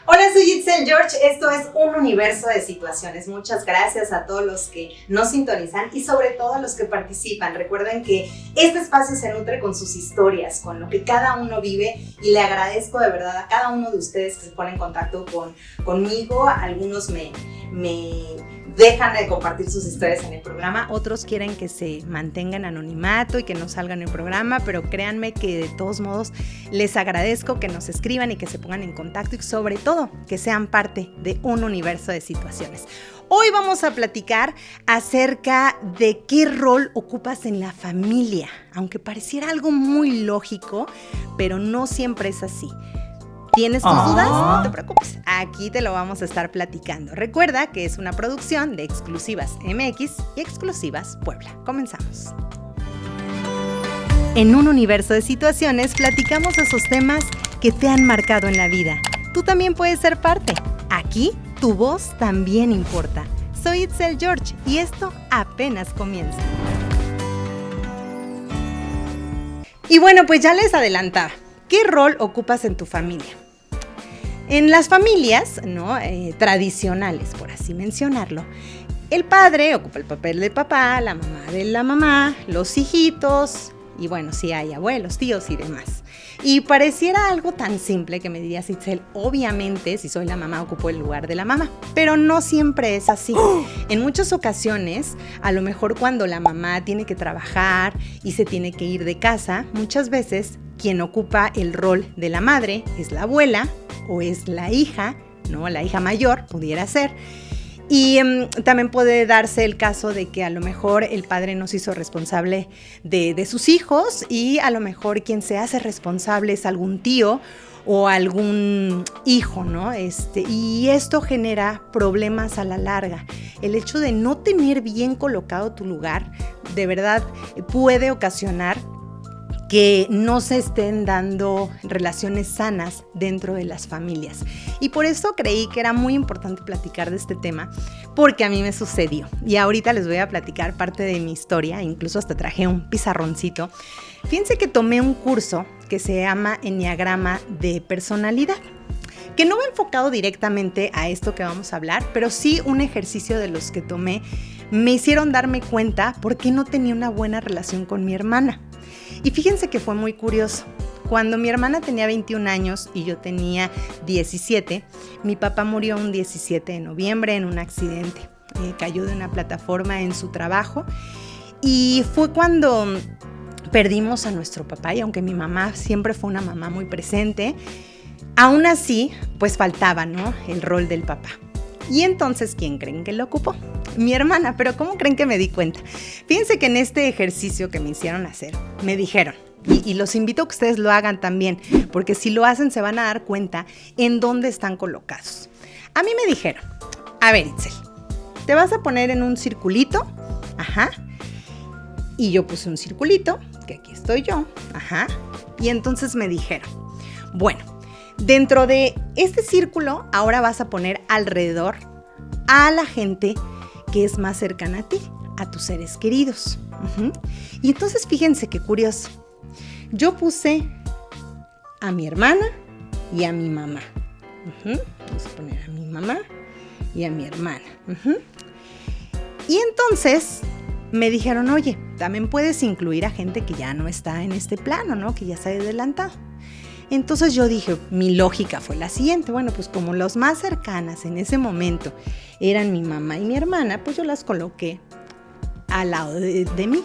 Hola, soy Itzel George, esto es Un Universo de Situaciones. Muchas gracias a todos los que nos sintonizan y sobre todo a los que participan. Recuerden que este espacio se nutre con sus historias, con lo que cada uno vive, y le agradezco de verdad a cada uno de ustedes que se pone en contacto conmigo. Algunos me dejan de compartir sus historias en el programa, otros quieren que se mantengan anonimato y que no salgan en el programa, pero créanme que de todos modos les agradezco que nos escriban y que se pongan en contacto y sobre todo que sean parte de Un Universo de Situaciones. Hoy vamos a platicar acerca de qué rol ocupas en la familia, aunque pareciera algo muy lógico, pero no siempre es así. ¿Tienes tus dudas? No te preocupes, aquí te lo vamos a estar platicando. Recuerda que es una producción de Exclusivas MX y Exclusivas Puebla. Comenzamos. En Un Universo de Situaciones platicamos esos temas que te han marcado en la vida. Tú también puedes ser parte. Aquí tu voz también importa. Soy Itzel George y esto apenas comienza. Y bueno, pues ya les adelantaba. ¿Qué rol ocupas en tu familia? En las familias, tradicionales, por así mencionarlo, el padre ocupa el papel de papá, la mamá de la mamá, los hijitos, y bueno, si hay abuelos, tíos y demás. Y pareciera algo tan simple que me dirías, Itzel, obviamente, si soy la mamá, ocupo el lugar de la mamá. Pero no siempre es así. En muchas ocasiones, a lo mejor cuando la mamá tiene que trabajar y se tiene que ir de casa, muchas veces quien ocupa el rol de la madre es la abuela o es la hija, ¿no? La hija mayor pudiera ser. Y también puede darse el caso de que a lo mejor el padre no se hizo responsable de sus hijos y a lo mejor quien se hace responsable es algún tío o algún hijo, ¿no? Y esto genera problemas a la larga. El hecho de no tener bien colocado tu lugar, de verdad, puede ocasionar que no se estén dando relaciones sanas dentro de las familias. Y por eso creí que era muy importante platicar de este tema, porque a mí me sucedió. Y ahorita les voy a platicar parte de mi historia, incluso hasta traje un pizarroncito. Fíjense que tomé un curso que se llama Enneagrama de Personalidad, que no va enfocado directamente a esto que vamos a hablar, pero sí un ejercicio de los que tomé me hicieron darme cuenta por qué no tenía una buena relación con mi hermana. Y fíjense que fue muy curioso. Cuando mi hermana tenía 21 años y yo tenía 17, mi papá murió un 17 de noviembre en un accidente. Cayó de una plataforma en su trabajo y fue cuando perdimos a nuestro papá. Y aunque mi mamá siempre fue una mamá muy presente, aún así, pues faltaba, ¿no?, el rol del papá. Y entonces, ¿quién creen que lo ocupó? Mi hermana. ¿Pero cómo creen que me di cuenta? Fíjense que en este ejercicio que me hicieron hacer, me dijeron, y los invito a que ustedes lo hagan también, porque si lo hacen se van a dar cuenta en dónde están colocados. A mí me dijeron, a ver, Itzel, te vas a poner en un circulito, y yo puse un circulito, que aquí estoy yo, y entonces me dijeron, bueno, dentro de este círculo, ahora vas a poner alrededor a la gente que es más cercana a ti, a tus seres queridos. Y entonces fíjense qué curioso. Yo puse a mi hermana y a mi mamá. Vamos a poner a mi mamá y a mi hermana. Y entonces me dijeron, oye, también puedes incluir a gente que ya no está en este plano, ¿no? Que ya se ha adelantado. Entonces yo dije, mi lógica fue la siguiente, bueno, pues como los más cercanas en ese momento eran mi mamá y mi hermana, pues yo las coloqué al lado de mí.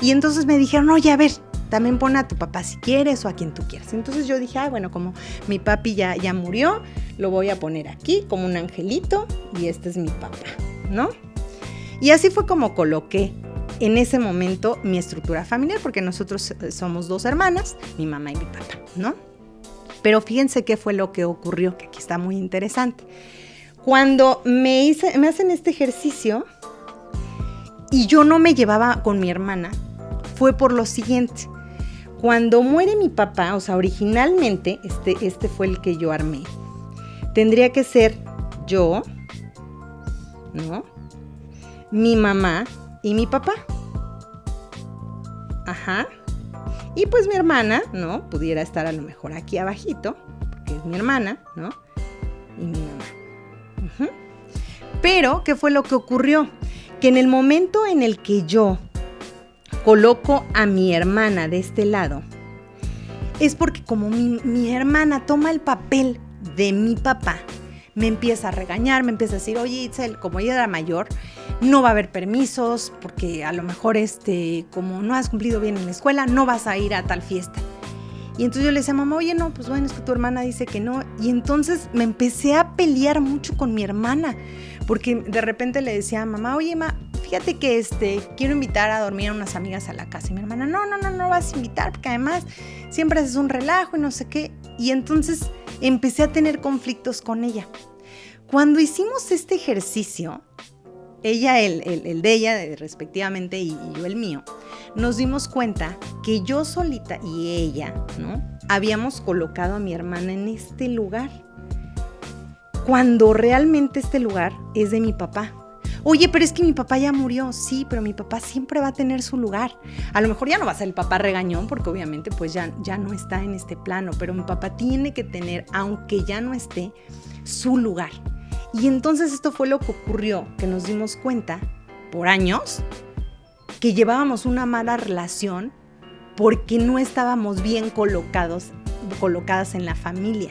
Y entonces me dijeron, oye, a ver, también pon a tu papá si quieres o a quien tú quieras. Entonces yo dije, bueno, como mi papi ya murió, lo voy a poner aquí como un angelito y este es mi papá, ¿no? Y así fue como coloqué en ese momento mi estructura familiar, porque nosotros somos 2 hermanas, mi mamá y mi papá, ¿no? Pero fíjense qué fue lo que ocurrió, que aquí está muy interesante. Cuando me hacen este ejercicio y yo no me llevaba con mi hermana, fue por lo siguiente. Cuando muere mi papá, o sea, originalmente, este fue el que yo armé, tendría que ser yo, ¿no?, mi mamá y mi papá. Y pues mi hermana, ¿no?, pudiera estar a lo mejor aquí abajito, que es mi hermana, ¿no? Y mi mamá. Uh-huh. Pero, ¿qué fue lo que ocurrió? Que en el momento en el que yo coloco a mi hermana de este lado, es porque como mi hermana toma el papel de mi papá, me empieza a regañar, me empieza a decir, oye, Itzel, como ella era mayor, no va a haber permisos, porque a lo mejor como no has cumplido bien en la escuela, no vas a ir a tal fiesta. Y entonces yo le decía a mamá, oye, no, pues bueno, es que tu hermana dice que no. Y entonces me empecé a pelear mucho con mi hermana, porque de repente le decía a mamá, oye, fíjate que quiero invitar a dormir a unas amigas a la casa. Y mi hermana, no vas a invitar, porque además siempre haces un relajo y no sé qué. Y entonces empecé a tener conflictos con ella. Cuando hicimos este ejercicio, ella, el de ella respectivamente y yo el mío, nos dimos cuenta que yo solita y ella, ¿no? Habíamos colocado a mi hermana en este lugar, cuando realmente este lugar es de mi papá. Oye, pero es que mi papá ya murió. Sí, pero mi papá siempre va a tener su lugar. A lo mejor ya no va a ser el papá regañón, porque obviamente pues ya no está en este plano, pero mi papá tiene que tener, aunque ya no esté, su lugar. Y entonces esto fue lo que ocurrió, que nos dimos cuenta por años que llevábamos una mala relación porque no estábamos bien colocadas en la familia.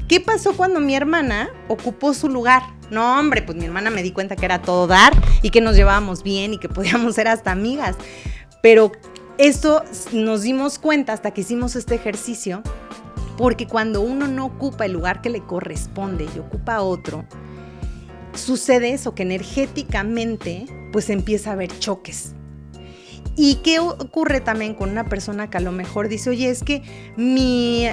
¿Qué pasó cuando mi hermana ocupó su lugar? No, hombre, pues mi hermana me di cuenta que era todo dar y que nos llevábamos bien y que podíamos ser hasta amigas. Pero esto nos dimos cuenta hasta que hicimos este ejercicio, porque cuando uno no ocupa el lugar que le corresponde y ocupa otro, sucede eso, que energéticamente pues empieza a haber choques. ¿Y qué ocurre también con una persona que a lo mejor dice, oye, es que mi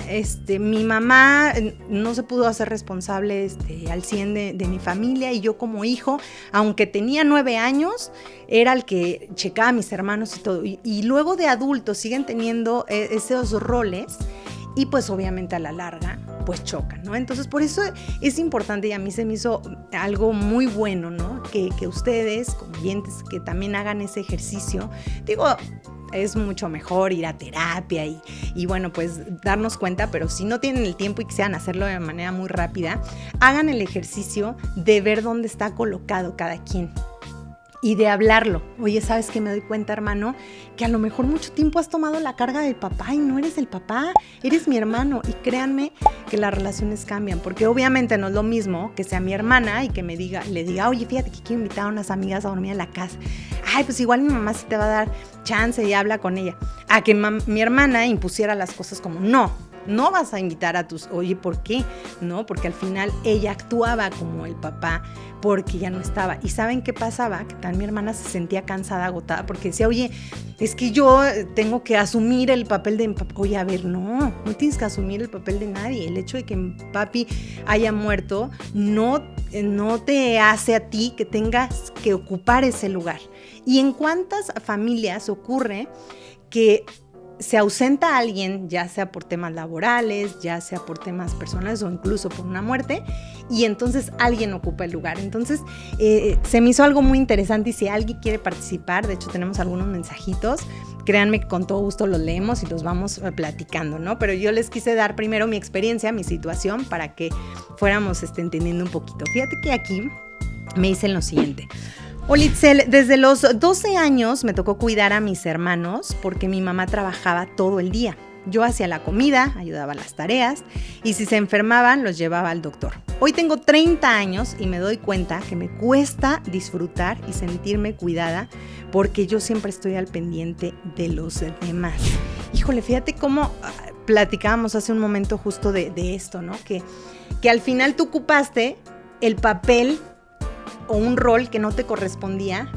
mamá no se pudo hacer responsable al 100 de mi familia, y yo como hijo, aunque tenía 9 años, era el que checaba a mis hermanos y todo, y luego de adultos siguen teniendo esos roles, y pues obviamente a la larga pues chocan, ¿no? Entonces por eso es importante, y a mí se me hizo algo muy bueno, ¿no? Que ustedes, como oyentes, que también hagan ese ejercicio. Digo, es mucho mejor ir a terapia y bueno, pues darnos cuenta, pero si no tienen el tiempo y quisieran hacerlo de manera muy rápida, hagan el ejercicio de ver dónde está colocado cada quien. Y de hablarlo. Oye, ¿sabes qué? Me doy cuenta, hermano, que a lo mejor mucho tiempo has tomado la carga del papá y no eres el papá, eres mi hermano. Y créanme que las relaciones cambian, porque obviamente no es lo mismo que sea mi hermana y que le diga, oye, fíjate que quiero invitar a unas amigas a dormir a la casa. Ay, pues igual mi mamá sí te va a dar chance y habla con ella. A que mi hermana impusiera las cosas como, no vas a invitar a tus, oye, ¿por qué? No, porque al final ella actuaba como el papá porque ya no estaba. ¿Y saben qué pasaba? Que también mi hermana se sentía cansada, agotada, porque decía, oye, es que yo tengo que asumir el papel de mi papá. Oye, a ver, no tienes que asumir el papel de nadie. El hecho de que mi papi haya muerto no te hace a ti que tengas que ocupar ese lugar. ¿Y en cuántas familias ocurre que se ausenta alguien, ya sea por temas laborales, ya sea por temas personales o incluso por una muerte, y entonces alguien ocupa el lugar? Entonces se me hizo algo muy interesante, y si alguien quiere participar, de hecho tenemos algunos mensajitos, créanme que con todo gusto los leemos y los vamos platicando, ¿no? Pero yo les quise dar primero mi experiencia, mi situación, para que fuéramos entendiendo un poquito. Fíjate que aquí me dicen lo siguiente. Hola, Itzel, desde los 12 años me tocó cuidar a mis hermanos porque mi mamá trabajaba todo el día. Yo hacía la comida, ayudaba a las tareas, y si se enfermaban los llevaba al doctor. Hoy tengo 30 años y me doy cuenta que me cuesta disfrutar y sentirme cuidada porque yo siempre estoy al pendiente de los demás. Híjole, fíjate cómo platicábamos hace un momento justo de esto, ¿no? Que al final tú ocupaste el papel o un rol que no te correspondía,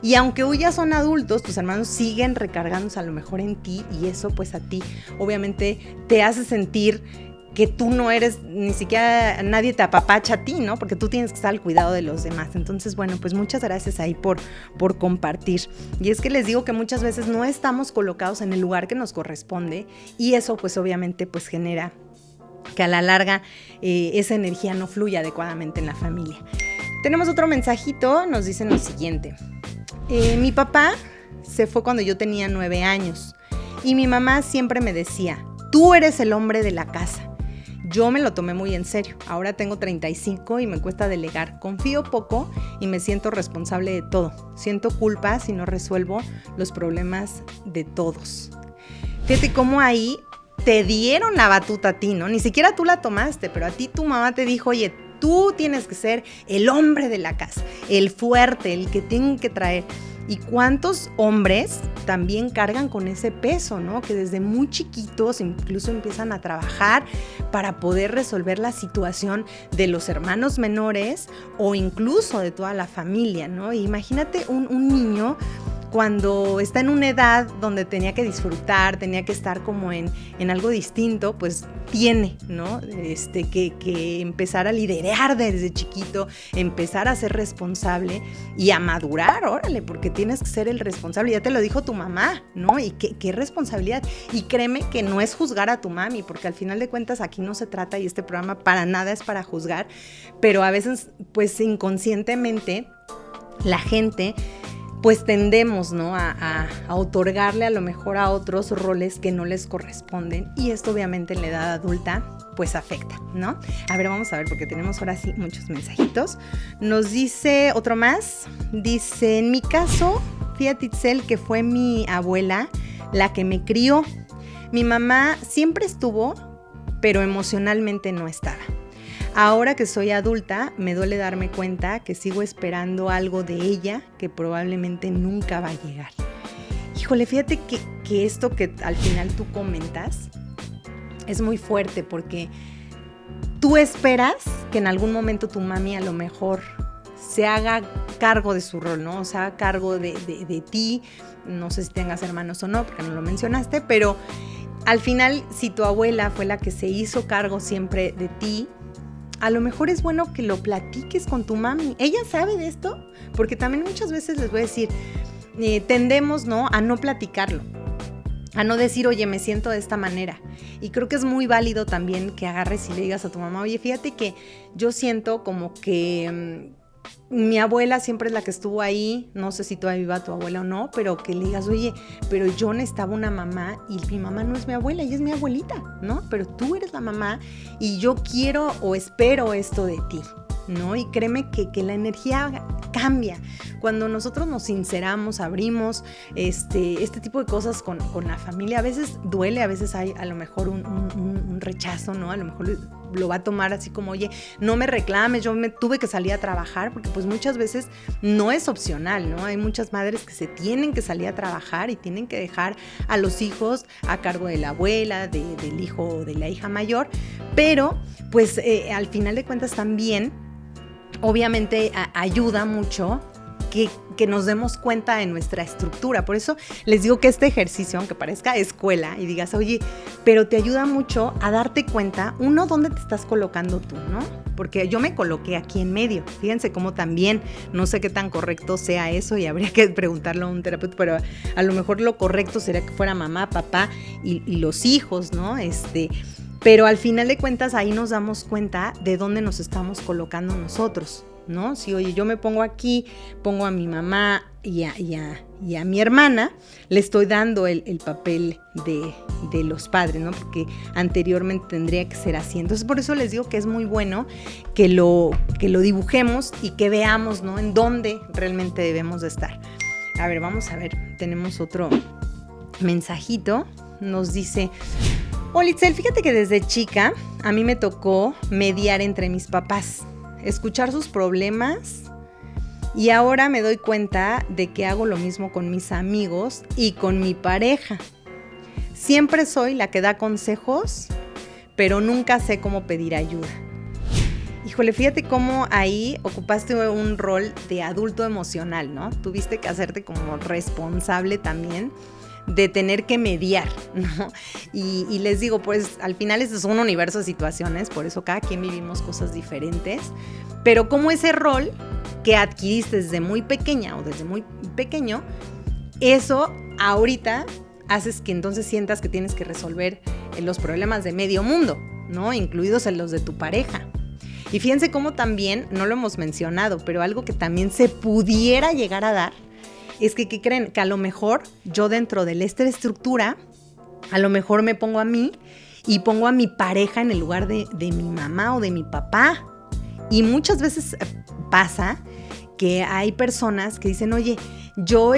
y aunque hoy ya son adultos, tus hermanos siguen recargándose a lo mejor en ti, y eso pues a ti obviamente te hace sentir que tú no eres, ni siquiera nadie te apapacha a ti, ¿no? Porque tú tienes que estar al cuidado de los demás. Entonces, bueno, pues muchas gracias ahí por compartir. Y es que les digo que muchas veces no estamos colocados en el lugar que nos corresponde, y eso pues obviamente pues genera que a la larga esa energía no fluya adecuadamente en la familia. Tenemos otro mensajito, nos dicen lo siguiente. Mi papá se fue cuando yo tenía 9 años y mi mamá siempre me decía, tú eres el hombre de la casa. Yo me lo tomé muy en serio. Ahora tengo 35 y me cuesta delegar. Confío poco y me siento responsable de todo. Siento culpa si no resuelvo los problemas de todos. Fíjate cómo ahí te dieron la batuta a ti, ¿no? Ni siquiera tú la tomaste, pero a ti tu mamá te dijo, oye, tú tienes que ser el hombre de la casa, el fuerte, el que tienen que traer. ¿Y cuántos hombres también cargan con ese peso, ¿no? Que desde muy chiquitos incluso empiezan a trabajar para poder resolver la situación de los hermanos menores o incluso de toda la familia, ¿no? Imagínate un niño cuando está en una edad donde tenía que disfrutar, tenía que estar como en algo distinto, pues tiene, ¿no? Que empezar a liderar desde chiquito, empezar a ser responsable y a madurar, órale, porque tienes que ser el responsable. Ya te lo dijo tu mamá, ¿no? Y qué responsabilidad. Y créeme que no es juzgar a tu mami, porque al final de cuentas aquí no se trata, y este programa para nada es para juzgar, pero a veces, pues inconscientemente, la gente pues tendemos, ¿no? a otorgarle a lo mejor a otros roles que no les corresponden, y esto obviamente en la edad adulta pues afecta, ¿no? A ver, vamos a ver, porque tenemos ahora sí muchos mensajitos. Nos dice otro más, dice, en mi caso, fíjate, Itzel, que fue mi abuela la que me crió. Mi mamá siempre estuvo, pero emocionalmente no estaba. Ahora que soy adulta, me duele darme cuenta que sigo esperando algo de ella que probablemente nunca va a llegar. Híjole, fíjate que esto que al final tú comentas es muy fuerte, porque tú esperas que en algún momento tu mami a lo mejor se haga cargo de su rol, ¿no? O sea, haga cargo de ti. No sé si tengas hermanos o no, porque no lo mencionaste, pero al final, si tu abuela fue la que se hizo cargo siempre de ti, a lo mejor es bueno que lo platiques con tu mami. ¿Ella sabe de esto? Porque también muchas veces les voy a decir, tendemos, ¿no?, a no platicarlo, a no decir, oye, me siento de esta manera. Y creo que es muy válido también que agarres y le digas a tu mamá, oye, fíjate que yo siento como que mi abuela siempre es la que estuvo ahí, no sé si todavía viva tu abuela o no, pero que le digas, oye, pero yo necesitaba una mamá y mi mamá no es mi abuela, ella es mi abuelita, ¿no? Pero tú eres la mamá y yo quiero o espero esto de ti, ¿no? Y créeme que la energía cambia cuando nosotros nos sinceramos, abrimos este tipo de cosas con la familia. A veces duele, a veces hay a lo mejor un rechazo, ¿no? A lo mejor lo va a tomar así como, oye, no me reclames, yo me tuve que salir a trabajar, porque pues muchas veces no es opcional, ¿no? Hay muchas madres que se tienen que salir a trabajar y tienen que dejar a los hijos a cargo de la abuela, del hijo o de la hija mayor, pero pues al final de cuentas también obviamente ayuda mucho que nos demos cuenta de nuestra estructura. Por eso les digo que este ejercicio, aunque parezca escuela y digas, oye, pero te ayuda mucho a darte cuenta, uno, dónde te estás colocando tú, ¿no? Porque yo me coloqué aquí en medio. Fíjense cómo también, no sé qué tan correcto sea eso y habría que preguntarlo a un terapeuta, pero a lo mejor lo correcto sería que fuera mamá, papá y los hijos, ¿no? Pero al final de cuentas ahí nos damos cuenta de dónde nos estamos colocando nosotros, ¿no? Si, oye, yo me pongo aquí, pongo a mi mamá y a mi hermana, le estoy dando el papel de los padres, ¿no? Porque anteriormente tendría que ser así. Entonces, por eso les digo que es muy bueno que lo dibujemos y que veamos, ¿no?, en dónde realmente debemos de estar. A ver, vamos a ver, tenemos otro mensajito. Nos dice, hola, Itzel, fíjate que desde chica a mí me tocó mediar entre mis papás, escuchar sus problemas, y ahora me doy cuenta de que hago lo mismo con mis amigos y con mi pareja. Siempre soy la que da consejos, pero nunca sé cómo pedir ayuda. Híjole, fíjate cómo ahí ocupaste un rol de adulto emocional, ¿no? Tuviste que hacerte como responsable también de tener que mediar, ¿no? Y les digo, pues al final este es un universo de situaciones, por eso cada quien vivimos cosas diferentes, pero como ese rol que adquiriste desde muy pequeña o desde muy pequeño, eso ahorita haces que entonces sientas que tienes que resolver los problemas de medio mundo, ¿no? Incluidos en los de tu pareja. Y fíjense cómo también, no lo hemos mencionado, pero algo que también se pudiera llegar a dar es que, ¿qué creen? Que a lo mejor yo dentro de esta estructura, a lo mejor me pongo a mí y pongo a mi pareja en el lugar de mi mamá o de mi papá. Y muchas veces pasa que hay personas que dicen, oye, yo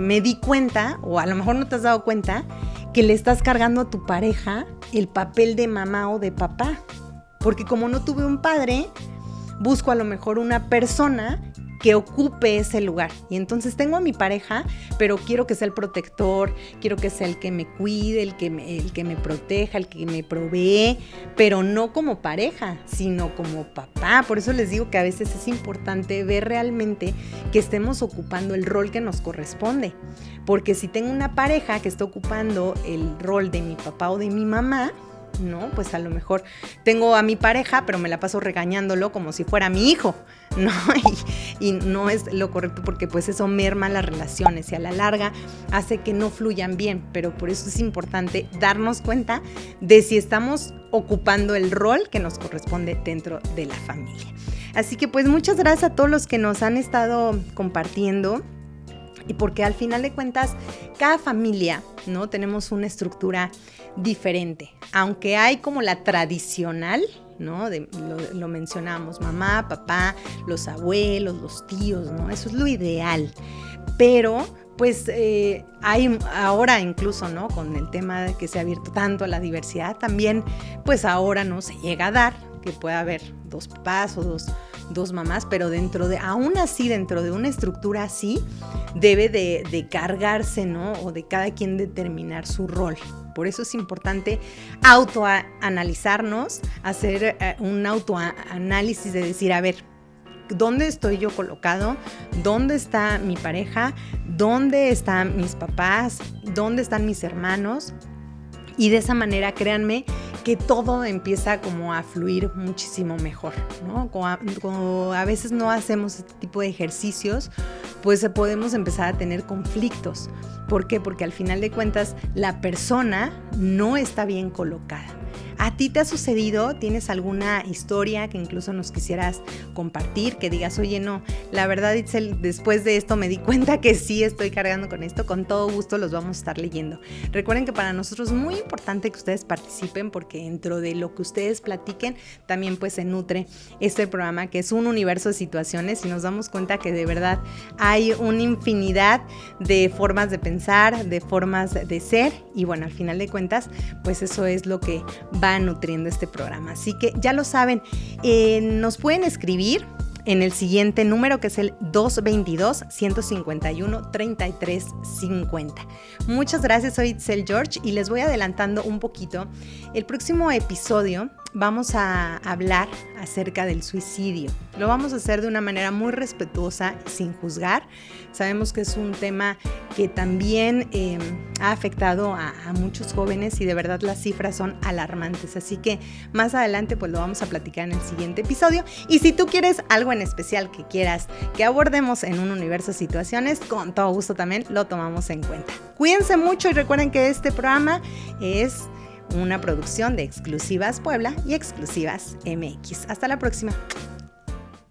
me di cuenta, o a lo mejor no te has dado cuenta, que le estás cargando a tu pareja el papel de mamá o de papá. Porque como no tuve un padre, busco a lo mejor una persona que ocupe ese lugar. Y entonces tengo a mi pareja, pero quiero que sea el protector, quiero que sea el que me cuide, el que me proteja, el que me provee, pero no como pareja, sino como papá. Por eso les digo que a veces es importante ver realmente que estemos ocupando el rol que nos corresponde. Porque si tengo una pareja que está ocupando el rol de mi papá o de mi mamá, ¿no? Pues a lo mejor tengo a mi pareja, pero me la paso regañándolo como si fuera mi hijo, ¿no? Y no es lo correcto, porque pues eso merma las relaciones y a la larga hace que no fluyan bien. Pero por eso es importante darnos cuenta de si estamos ocupando el rol que nos corresponde dentro de la familia. Así que pues muchas gracias a todos los que nos han estado compartiendo. Y porque al final de cuentas, cada familia, ¿no? Tenemos una estructura diferente. Aunque hay como la tradicional, ¿no? Lo mencionamos, mamá, papá, los abuelos, los tíos, ¿no? Eso es lo ideal. Pero pues hay ahora incluso, ¿no? Con el tema de que se ha abierto tanto a la diversidad, también pues ahora no se llega a dar que pueda haber dos papás o dos mamás, pero aún así dentro de una estructura así, debe de cargarse, ¿no? O de cada quien determinar su rol. Por eso es importante autoanalizarnos, hacer un autoanálisis de decir, a ver, ¿dónde estoy yo colocado? ¿Dónde está mi pareja? ¿Dónde están mis papás? ¿Dónde están mis hermanos? Y de esa manera, créanme, que todo empieza como a fluir muchísimo mejor, ¿no? Como a veces no hacemos este tipo de ejercicios, pues podemos empezar a tener conflictos. ¿Por qué? Porque al final de cuentas la persona no está bien colocada. ¿A ti te ha sucedido? ¿Tienes alguna historia que incluso nos quisieras compartir? Que digas, oye, no, la verdad, Itzel, después de esto me di cuenta que sí estoy cargando con esto. Con todo gusto los vamos a estar leyendo. Recuerden que para nosotros es muy importante que ustedes participen, porque dentro de lo que ustedes platiquen también pues se nutre este programa, que es un universo de situaciones, y nos damos cuenta que de verdad hay una infinidad de formas de pensar, de formas de ser, y bueno, al final de cuentas pues eso es lo que va nutriendo este programa. Así que ya lo saben, nos pueden escribir en el siguiente número, que es el 222-151-3350. Muchas gracias, soy Itzel George y les voy adelantando un poquito. El próximo episodio vamos a hablar acerca del suicidio. Lo vamos a hacer de una manera muy respetuosa, sin juzgar. Sabemos que es un tema que también ha afectado a muchos jóvenes, y de verdad las cifras son alarmantes. Así que más adelante pues lo vamos a platicar en el siguiente episodio. Y si tú quieres algo en especial que quieras que abordemos en un universo de situaciones, con todo gusto también lo tomamos en cuenta. Cuídense mucho y recuerden que este programa es una producción de Exclusivas Puebla y Exclusivas MX. Hasta la próxima.